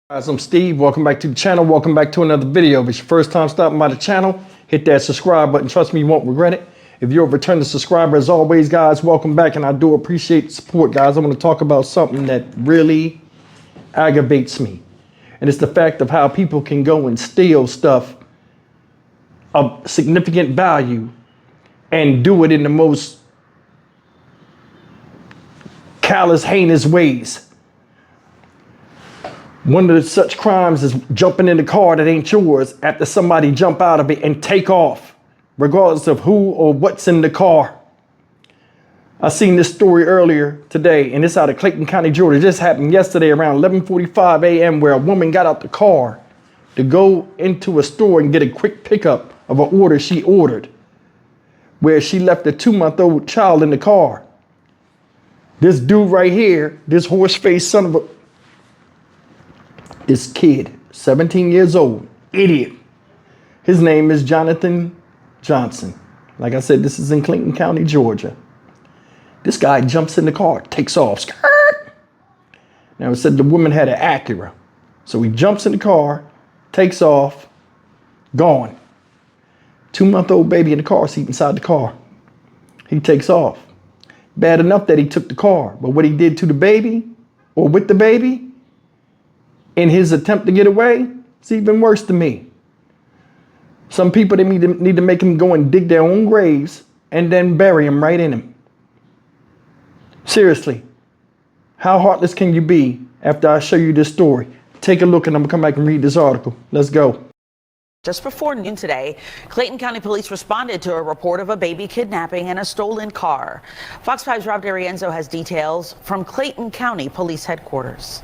Guys, I'm Steve. Welcome back to the channel. Welcome back to another video. If it's your first time stopping by the channel, hit that subscribe button. Trust me, you won't regret it. If you're a returning subscriber, as always, guys, welcome back. And I do appreciate the support, guys. I'm going to talk about something that really aggravates me. And it's the fact of how people can go and steal stuff of significant value and do it in the most callous, heinous ways. One of such crimes is jumping in the car that ain't yours after somebody jump out of it and take off, regardless of who or what's in the car. I seen this story earlier today, and it's out of Clayton County, Georgia. This happened yesterday around 11:45 a.m. where a woman got out the car to go into a store and get a quick pickup of an order she ordered, where she left a 2-month-old child in the car. This dude right here, this horse-faced son of a... This kid, 17 years old, idiot. His name is Jonathan Johnson. Like I said, this is in Clayton County, Georgia. This guy jumps in the car, takes off. Skirt. Now it said the woman had an Acura. So he jumps in the car, takes off, gone. 2-month-old baby in the car seat inside the car. He takes off. Bad enough that he took the car, but what he did to the baby or with the baby, in his attempt to get away, it's even worse to me. Some people, they need to make him go and dig their own graves and then bury him right in them. Seriously, how heartless can you be after I show you this story? Take a look and I'm gonna come back and read this article. Let's go. Just before noon today, Clayton County Police responded to a report of a baby kidnapping in a stolen car. Fox 5's Rob DeRienzo has details from Clayton County Police Headquarters.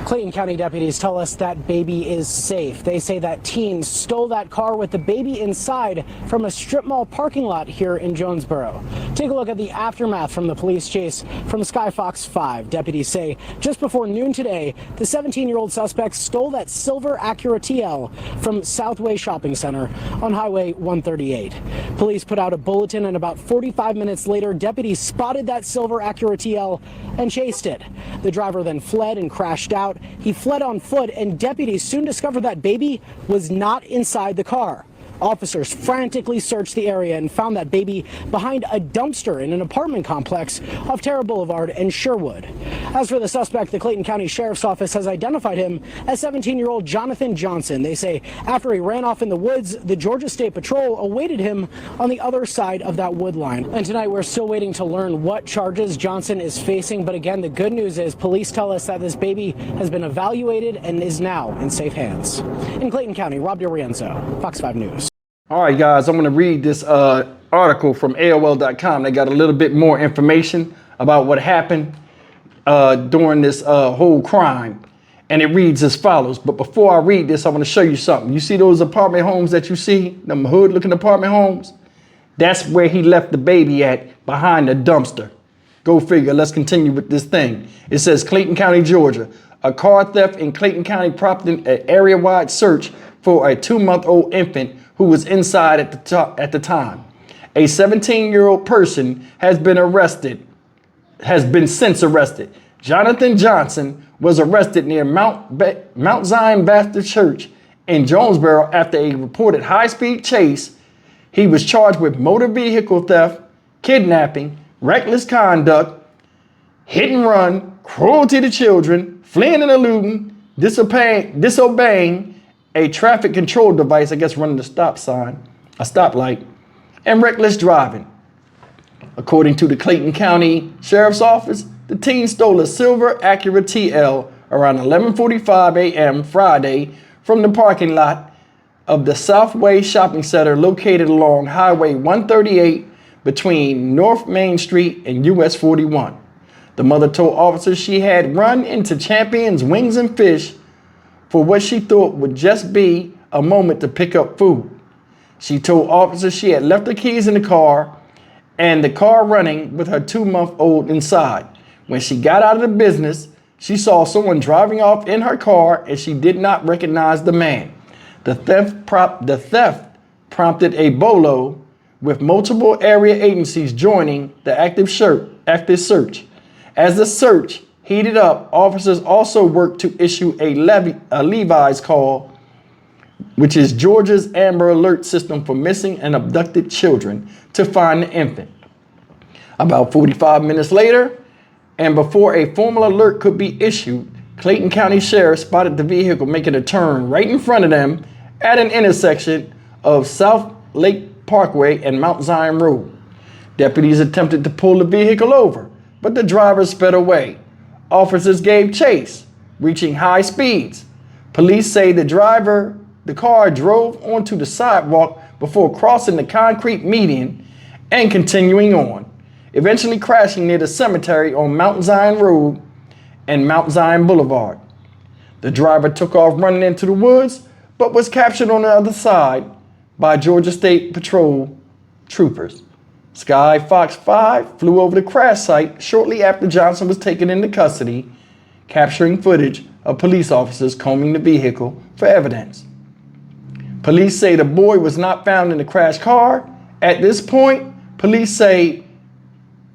Clayton County deputies tell us that baby is safe. They say that teens stole that car with the baby inside from a strip mall parking lot here in Jonesboro. Take a look at the aftermath from the police chase from Sky Fox 5. Deputies say just before noon today, the 17-year-old suspect stole that silver Acura TL from Southway Shopping Center on Highway 138. Police put out a bulletin, and about 45 minutes later, deputies spotted that silver Acura TL and chased it. The driver then fled and crashed out. He fled on foot, and deputies soon discovered that baby was not inside the car. Officers frantically searched the area and found that baby behind a dumpster in an apartment complex off Terra Boulevard and Sherwood. As for the suspect, the Clayton County Sheriff's Office has identified him as 17-year-old Jonathan Johnson. They say after he ran off in the woods, the Georgia State Patrol awaited him on the other side of that wood line. And tonight we're still waiting to learn what charges Johnson is facing. But again, the good news is police tell us that this baby has been evaluated and is now in safe hands. In Clayton County, Rob DeRienzo, Fox 5 News. All right, guys, I'm going to read this article from AOL.com. They got a little bit more information about what happened during this whole crime. And it reads as follows. But before I read this, I want to show you something. You see those apartment homes that you see, them hood-looking apartment homes? That's where he left the baby at, behind the dumpster. Go figure. Let's continue with this thing. It says Clayton County, Georgia. A car theft in Clayton County prompted an area-wide search for a 2-month-old infant who was inside at the time. A 17-year-old person has been since arrested. Jonathan Johnson was arrested near Mount Zion Baptist Church in Jonesboro after a reported high-speed chase. He was charged with motor vehicle theft, kidnapping, reckless conduct, hit and run, cruelty to children, fleeing and eluding, disobeying a traffic control device, I guess running a stoplight, and reckless driving. According to the Clayton County Sheriff's Office, the teen stole a silver Acura TL around 11:45 a.m. Friday from the parking lot of the Southway Shopping Center located along Highway 138 between North Main Street and US 41. The mother told officers she had run into Champion's Wings and Fish for what she thought would just be a moment to pick up food. She told officers she had left the keys in the car and the car running with her 2-month-old inside. When she got out of the business, she saw someone driving off in her car and she did not recognize the man. The theft prompted a bolo with multiple area agencies joining the active search. As the search heated up, officers also worked to issue a Levi's call, which is Georgia's Amber Alert system for missing and abducted children, to find the infant. About 45 minutes later, and before a formal alert could be issued, Clayton County Sheriff spotted the vehicle making a turn right in front of them at an intersection of South Lake Parkway and Mount Zion Road. Deputies attempted to pull the vehicle over, but the driver sped away. Officers gave chase, reaching high speeds. Police say the car drove onto the sidewalk before crossing the concrete median and continuing on, eventually crashing near the cemetery on Mount Zion Road and Mount Zion Boulevard. The driver took off running into the woods, but was captured on the other side by Georgia State Patrol troopers. Sky Fox 5 flew over the crash site shortly after Johnson was taken into custody, capturing footage of police officers combing the vehicle for evidence. Police say the boy was not found in the crashed car. At this point, police say,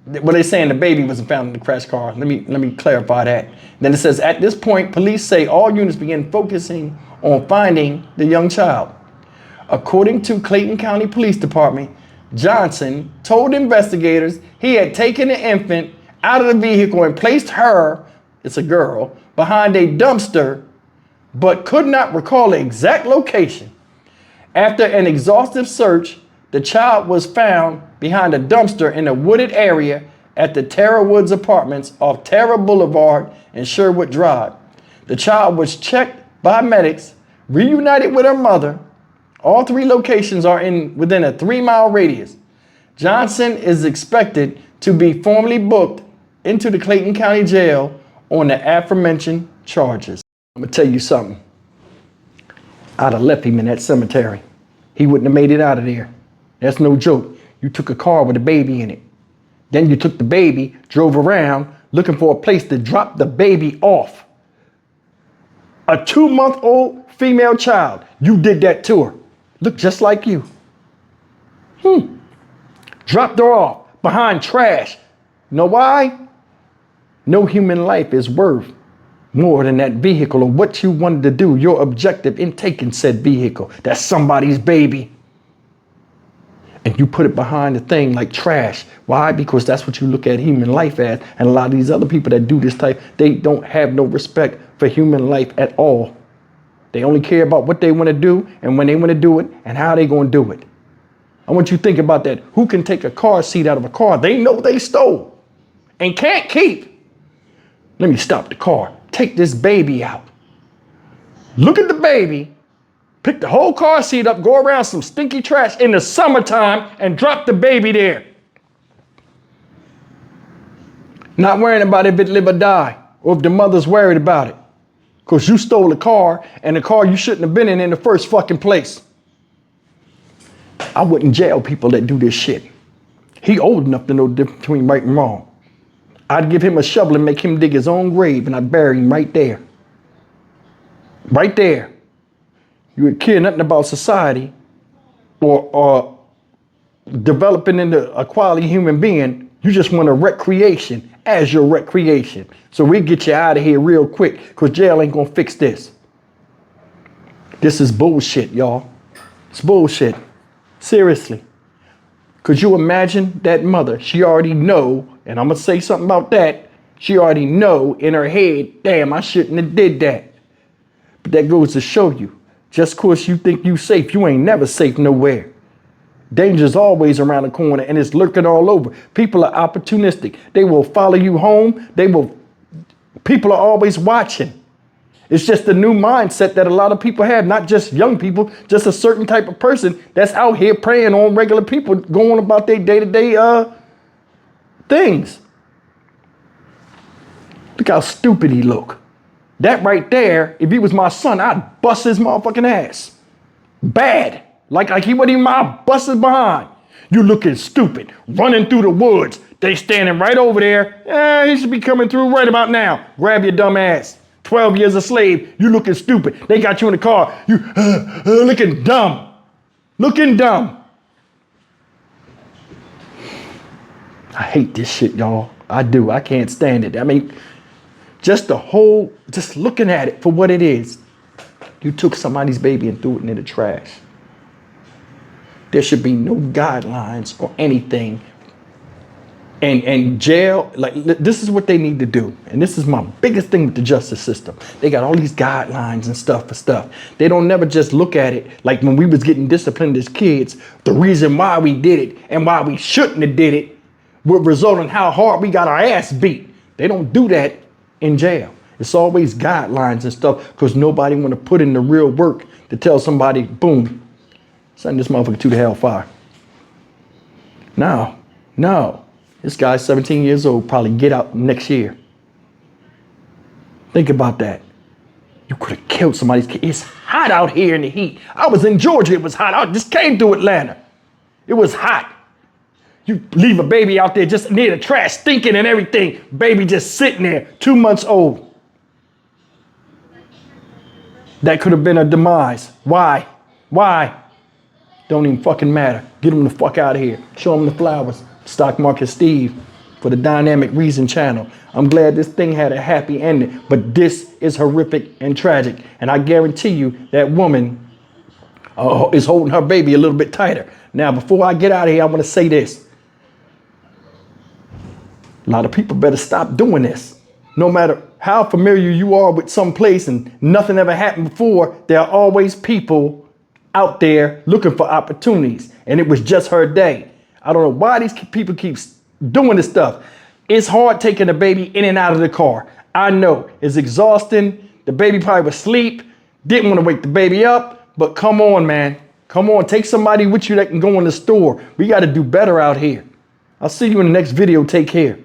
well, they're saying the baby wasn't found in the crashed car. Let me clarify that. Then it says, at this point, police say all units began focusing on finding the young child. According to Clayton County Police Department, Johnson told investigators he had taken the infant out of the vehicle and placed her, it's a girl, behind a dumpster, but could not recall the exact location. After an exhaustive search, the child was found behind a dumpster in a wooded area at the Tara Woods Apartments off Tara Boulevard and Sherwood Drive. The child was checked by medics, reunited with her mother. All three locations are within a 3-mile radius. Johnson is expected to be formally booked into the Clayton County Jail on the aforementioned charges. I'm gonna tell you something. I'd have left him in that cemetery. He wouldn't have made it out of there. That's no joke. You took a car with a baby in it. Then you took the baby, drove around looking for a place to drop the baby off. A 2-month-old female child. You did that to her. Looked just like you. Dropped her off behind trash. Know why? No human life is worth more than that vehicle or what you wanted to do, your objective in taking said vehicle. That's somebody's baby. And you put it behind the thing like trash. Why? Because that's what you look at human life as. And a lot of these other people that do this type, they don't have no respect for human life at all. They only care about what they want to do and when they want to do it and how they going to do it. I want you to think about that. Who can take a car seat out of a car they know they stole and can't keep? Let me stop the car. Take this baby out. Look at the baby. Pick the whole car seat up, go around some stinky trash in the summertime and drop the baby there. Not worrying about if it live or die or if the mother's worried about it. Because you stole a car and a car you shouldn't have been in the first fucking place. I wouldn't jail people that do this shit. He old enough to know the difference between right and wrong. I'd give him a shovel and make him dig his own grave and I'd bury him right there. Right there. You would care nothing about society or developing into a quality human being. You just want a recreation as your recreation. So we get you out of here real quick because jail ain't gonna fix this. This is bullshit, y'all. It's bullshit. Seriously. Could you imagine that mother? She already know, and I'm gonna say something about that. She already know in her head, damn, I shouldn't have did that. But that goes to show you, just cause you think you safe, you ain't never safe nowhere. Danger's always around the corner and it's lurking all over. People are opportunistic. They will follow you home. People are always watching. It's just a new mindset that a lot of people have, not just young people, just a certain type of person that's out here preying on regular people going about their day-to-day things. Look how stupid he look. That right there, if he was my son, I'd bust his motherfucking ass. Bad. Like he wasn't even my busted behind. You looking stupid, running through the woods. They standing right over there. He should be coming through right about now. Grab your dumb ass. 12 years a slave. You looking stupid. They got you in the car. You looking dumb. Looking dumb. I hate this shit, y'all. I do. I can't stand it. I mean, Just looking at it for what it is. You took somebody's baby and threw it into the trash. There should be no guidelines or anything. And jail, like, this is what they need to do. And this is my biggest thing with the justice system. They got all these guidelines and stuff for stuff. They don't never just look at it like when we was getting disciplined as kids, the reason why we did it and why we shouldn't have did it would result in how hard we got our ass beat. They don't do that in jail. It's always guidelines and stuff because nobody want to put in the real work to tell somebody, boom, send this motherfucker to the hellfire. No. This guy's 17 years old, probably get out next year. Think about that. You could have killed somebody's kid. It's hot out here in the heat. I was in Georgia, it was hot. I just came through Atlanta. It was hot. You leave a baby out there just near the trash, stinking and everything. Baby just sitting there, 2 months old. That could have been a demise. Why? Don't even fucking matter. Get them the fuck out of here. Show them the flowers. Stock Market Steve for the Dynamic Reason channel. I'm glad this thing had a happy ending, but this is horrific and tragic. And I guarantee you that woman is holding her baby a little bit tighter. Now, before I get out of here, I want to say this. A lot of people better stop doing this. No matter how familiar you are with some place and nothing ever happened before, there are always people out there looking for opportunities. And it was just her day. I don't know why these people keep doing this stuff. It's hard taking the baby in and out of the car. I know it's exhausting. The baby probably was asleep. Didn't want to wake the baby up. But come on, man. Come on. Take somebody with you that can go in the store. We got to do better out here. I'll see you in the next video. Take care.